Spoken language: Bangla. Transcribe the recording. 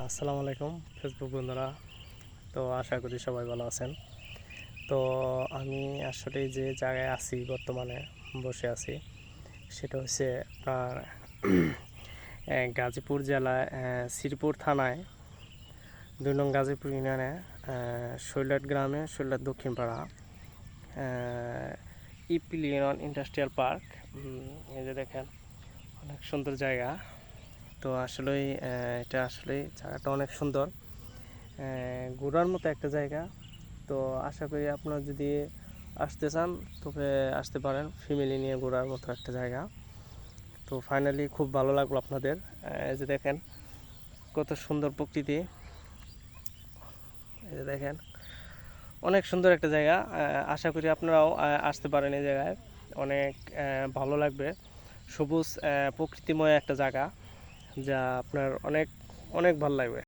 আসসালামু আলাইকুম ফেসবুক বন্ধুরা। তো আশা করি সবাই ভালো আছেন। তো আমি আসলে যে জায়গায় আছি বর্তমানে বসে আছি সেটা হচ্ছে আপনার গাজীপুর জেলায় শ্রীপুর থানায় ২ নং গাজীপুর ইউনিয়নে শৈলাট গ্রামে শৈলাট দক্ষিণ পাড়া ইপিলিয়ন ইন্ডাস্ট্রিয়াল পার্ক। এই যে দেখেন অনেক সুন্দর জায়গা। তো আসলেই এটা আসলেই জায়গাটা অনেক সুন্দর, ঘোরার মতো একটা জায়গা। তো আশা করি আপনারা যদি আসতে চান তবে আসতে পারেন, ফ্যামিলি নিয়ে ঘোরার মতো একটা জায়গা। তো ফাইনালি খুব ভালো লাগলো আপনাদের। এই যে দেখেন কত সুন্দর প্রকৃতি, এই যে দেখেন অনেক সুন্দর একটা জায়গা। আশা করি আপনারাও আসতে পারেন এই জায়গায়, অনেক ভালো লাগবে। সবুজ প্রকৃতিময় একটা জায়গা, যা আপনার অনেক অনেক ভালো লাগবে।